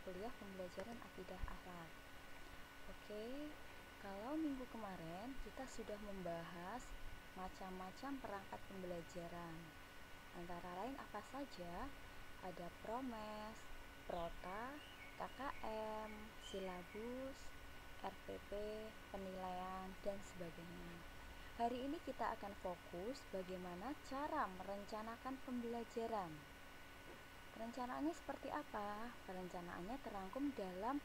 kuliah pembelajaran akidah akhlak. Oke, kalau minggu kemarin kita sudah membahas macam-macam perangkat pembelajaran. Antara lain apa saja? Ada promes, prota, KKM, silabus, RPP, penilaian, dan sebagainya. Hari ini kita akan fokus bagaimana cara merencanakan pembelajaran. Perencanaannya seperti apa? Perencanaannya terangkum dalam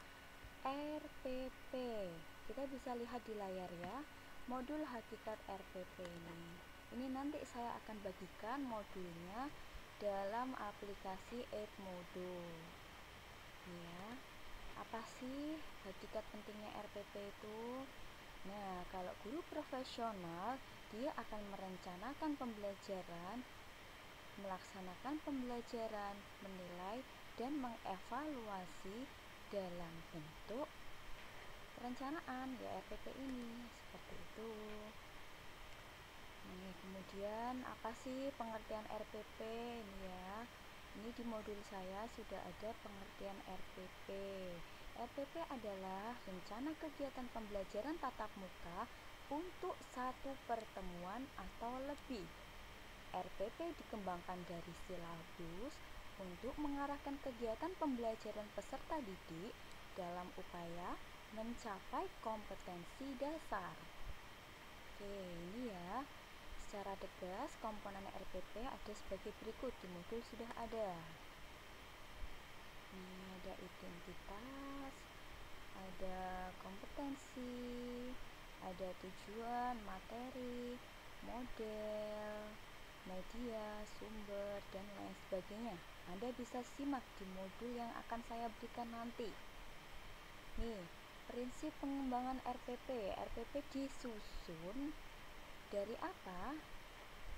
RPP. Kita bisa lihat di layar ya, modul hakikat RPP ini. Ini nanti saya akan bagikan modulnya dalam aplikasi Edmodo. Ya, apa sih hakikat pentingnya RPP itu? Nah, kalau guru profesional, dia akan merencanakan pembelajaran, melaksanakan pembelajaran, menilai, dan mengevaluasi dalam bentuk perencanaan, ya RPP ini, seperti itu. Nih, kemudian apa sih pengertian RPP ini ya? Ini di modul saya sudah ada pengertian RPP. RPP adalah rencana kegiatan pembelajaran tatap muka untuk satu pertemuan atau lebih. RPP dikembangkan dari silabus untuk mengarahkan kegiatan pembelajaran peserta didik dalam upaya mencapai kompetensi dasar. Oke, ini ya. Secara tegas, komponen RPP ada sebagai berikut, di modul sudah ada. Ini ada identitas, ada kompetensi, ada tujuan, materi, model, media, sumber, dan lain sebagainya. Anda bisa simak di modul yang akan saya berikan nanti. Nih, prinsip pengembangan RPP. RPP disusun dari apa?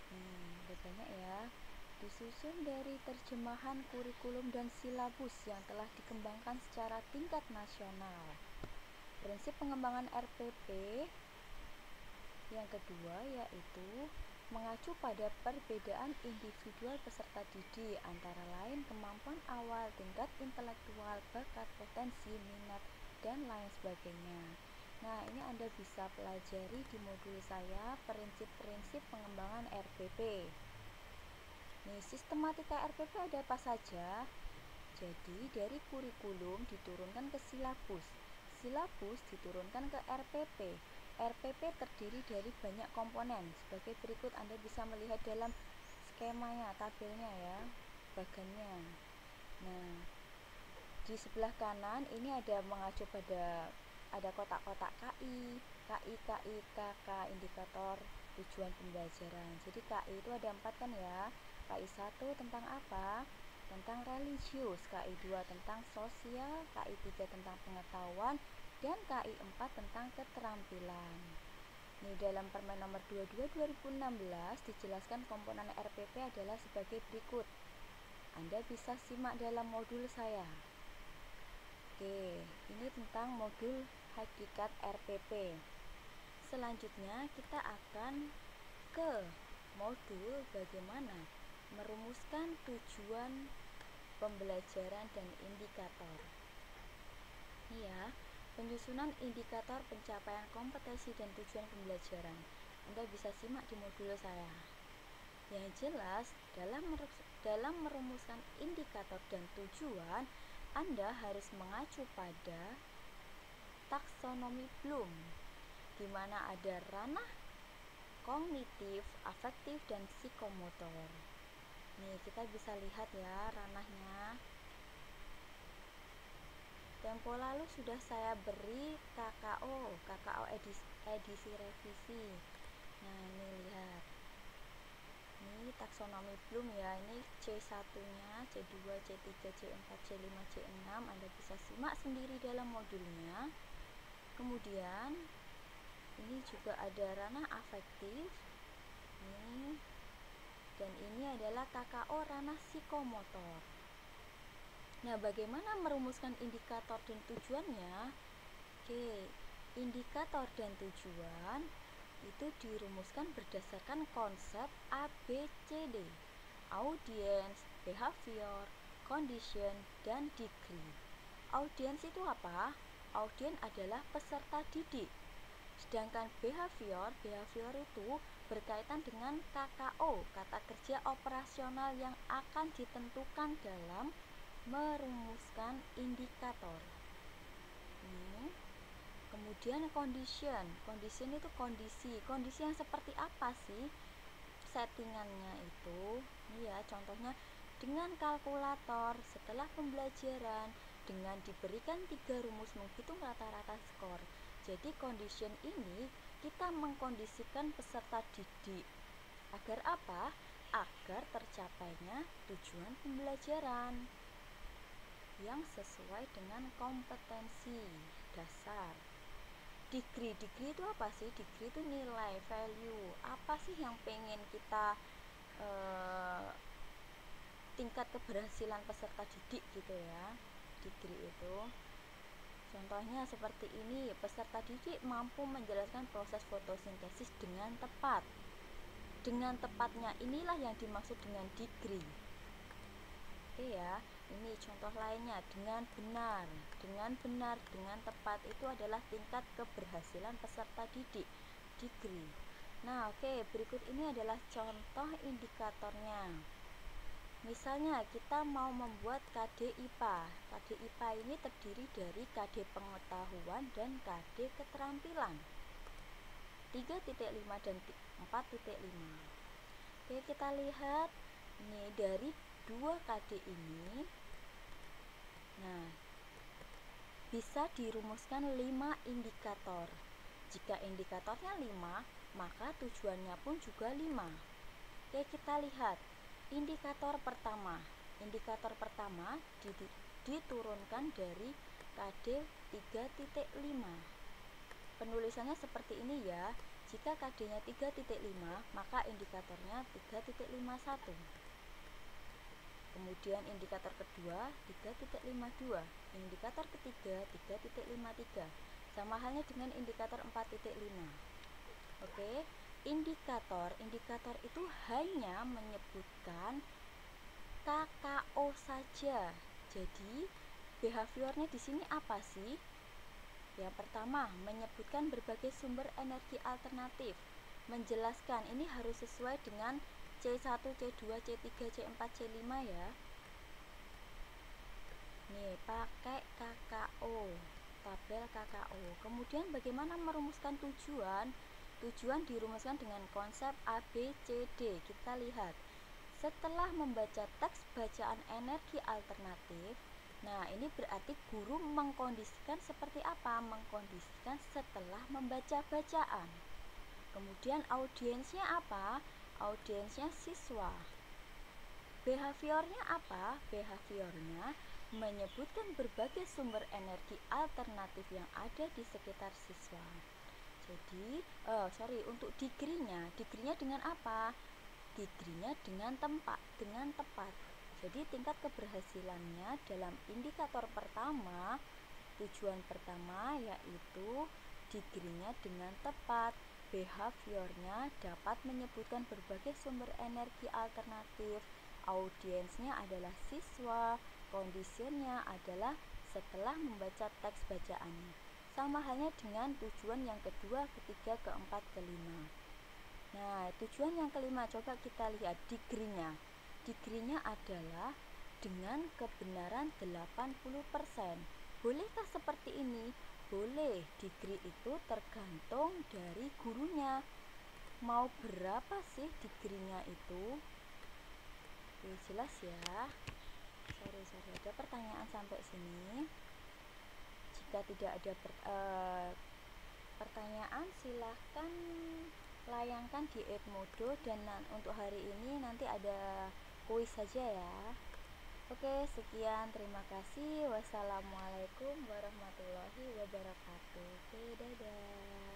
Ada banyak ya. Disusun dari terjemahan kurikulum dan silabus yang telah dikembangkan secara tingkat nasional. Prinsip pengembangan RPP yang kedua yaitu mengacu pada perbedaan individual peserta didik, antara lain kemampuan awal, tingkat intelektual, bakat, potensi, minat, dan lain sebagainya. Nah, ini Anda bisa pelajari di modul saya, prinsip-prinsip pengembangan RPP. Nih, sistematika RPP ada apa saja? Jadi, dari kurikulum diturunkan ke silabus. Silabus diturunkan ke RPP. RPP terdiri dari banyak komponen. Sebagai berikut Anda bisa melihat dalam skemanya, tabelnya ya, bagannya. Nah, di sebelah kanan ini ada mengacu pada ada kotak-kotak KI, KK, indikator tujuan pembelajaran. Jadi KI itu ada 4 kan ya. KI 1 tentang apa? Tentang religius, KI 2 tentang sosial, KI 3 tentang pengetahuan, dan KI 4 tentang keterampilan. Ini dalam Permen nomor 22 2016 dijelaskan komponen RPP adalah sebagai berikut. Anda bisa simak dalam modul saya. Oke, ini tentang modul hakikat RPP. Selanjutnya kita akan ke modul bagaimana merumuskan tujuan pembelajaran dan indikator. Ini ya, penyusunan indikator pencapaian kompetensi dan tujuan pembelajaran. Anda bisa simak di modul saya. Yang jelas, dalam merumuskan indikator dan tujuan, Anda harus mengacu pada taksonomi Bloom, di mana ada ranah kognitif, afektif, dan psikomotor. Nih, kita bisa lihat ya ranahnya. Tempo lalu sudah saya beri KKO edisi revisi. Nah, ini lihat. Ini taksonomi Bloom ya, ini C1-nya, C2, C3, C4, C5, C6. Anda bisa simak sendiri dalam modulnya. Kemudian ini juga ada ranah afektif. Ini dan ini adalah KKO ranah psikomotor. Nah, bagaimana merumuskan indikator dan tujuannya? Oke, indikator dan tujuan itu dirumuskan berdasarkan konsep ABCD, audience, behavior, condition, dan degree. Audiens itu apa? Audiens adalah peserta didik. Sedangkan behavior itu berkaitan dengan KKO, kata kerja operasional yang akan ditentukan dalam merumuskan indikator. Ini. Kemudian condition itu kondisi yang seperti apa sih settingannya itu? Ini ya contohnya, dengan kalkulator setelah pembelajaran, dengan diberikan 3 rumus menghitung rata-rata skor. Jadi condition ini kita mengkondisikan peserta didik agar apa? Agar tercapainya tujuan pembelajaran yang sesuai dengan kompetensi dasar. Degree itu apa sih? Degree itu nilai, value. Apa sih yang pengen kita tingkat keberhasilan peserta didik gitu ya. Degree itu contohnya seperti ini, peserta didik mampu menjelaskan proses fotosintesis dengan tepat. Dengan tepatnya inilah yang dimaksud dengan degree. Oke ya, ini contoh lainnya, dengan benar, dengan tepat itu adalah tingkat keberhasilan peserta didik, degree. Nah, oke, berikut ini adalah contoh indikatornya. Misalnya kita mau membuat KD IPA. KD IPA ini terdiri dari KD pengetahuan dan KD keterampilan. 3.5 dan 4.5. Oke, kita lihat ini dari 2 KD ini. Nah, bisa dirumuskan 5 indikator. Jika indikatornya 5, maka tujuannya pun juga 5. Oke, kita lihat indikator pertama diturunkan dari KD 3.5. Penulisannya seperti ini ya. Jika KD-nya 3.5, maka indikatornya 3.51. Kemudian indikator kedua 3.52, indikator ketiga 3.53. Sama halnya dengan indikator 4.5. Oke, indikator itu hanya menyebutkan KKO saja. Jadi behaviornya di sini apa sih? Yang pertama, menyebutkan berbagai sumber energi alternatif. Menjelaskan, ini harus sesuai dengan C1, C2, C3, C4, C5 ya. Nih, pakai KKO, tabel KKO. Kemudian bagaimana merumuskan tujuan? Tujuan dirumuskan dengan konsep ABCD. Kita lihat. Setelah membaca teks bacaan energi alternatif, nah ini berarti guru mengkondisikan seperti apa? Mengkondisikan setelah membaca bacaan. Kemudian audiensnya apa? Audiensnya siswa. Behaviornya apa? Behaviornya menyebutkan berbagai sumber energi alternatif yang ada di sekitar siswa. Jadi, untuk degree-nya dengan apa? Degree-nya dengan tepat. Jadi tingkat keberhasilannya dalam indikator pertama, tujuan pertama yaitu degree-nya dengan tepat. Behaviornya dapat menyebutkan berbagai sumber energi alternatif. Audiensnya adalah siswa. Conditionnya adalah setelah membaca teks bacaannya. Sama halnya dengan tujuan yang kedua, ketiga, keempat, kelima. Nah, tujuan yang kelima, coba kita lihat degree-nya. Degree-nya adalah dengan kebenaran 80%. Bolehkah seperti ini? Boleh. Degree itu tergantung dari gurunya. Mau berapa sih degree-nya itu? Oke, jelas ya. Sorry, ada pertanyaan sampai sini? Jika tidak ada pertanyaan, silahkan layangkan di Edmodo, dan untuk hari ini nanti ada kuis saja ya. Oke, sekian, terima kasih. Wassalamualaikum warahmatullahi wabarakatuh. Oke, dadah.